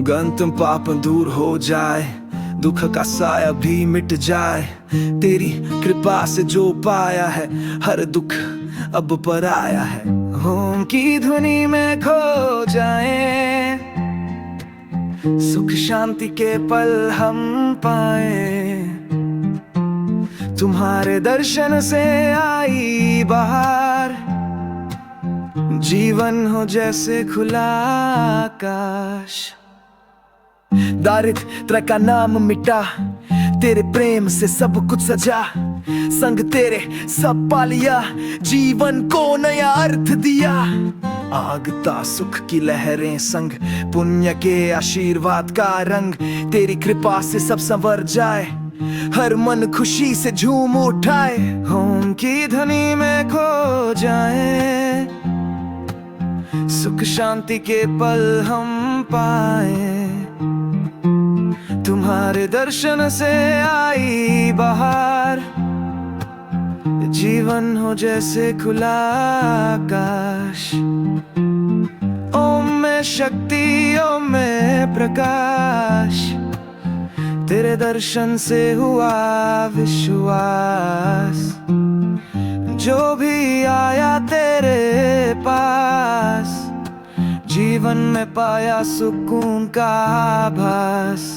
गंतव्य पाप दूर हो जाए, दुख का साया भी मिट जाए। तेरी कृपा से जो पाया है, हर दुख अब पर आया है। ओम की ध्वनि में खो जाए, सुख शांति के पल हम पाए। तुम्हारे दर्शन से आई बहार, जीवन हो जैसे खुला आकाश। दारिद्र का नाम मिटा, तेरे प्रेम से सब कुछ सजा। संग तेरे सब पा लिया, जीवन को नया अर्थ दिया। आगता सुख की लहरें संग, पुण्य के आशीर्वाद का रंग। तेरी कृपा से सब संवर जाए, हर मन खुशी से झूम उठाए। ओम की ध्वनि में खो जाए, सुख शांति के पल हम पाए। तुम्हारे दर्शन से आई बहार, जीवन हो जैसे खुला आकाश। ओम में शक्ति, ओम में प्रकाश, तेरे दर्शन से हुआ विश्वास। जो भी आया तेरे पास, जीवन में पाया सुकून का आभास।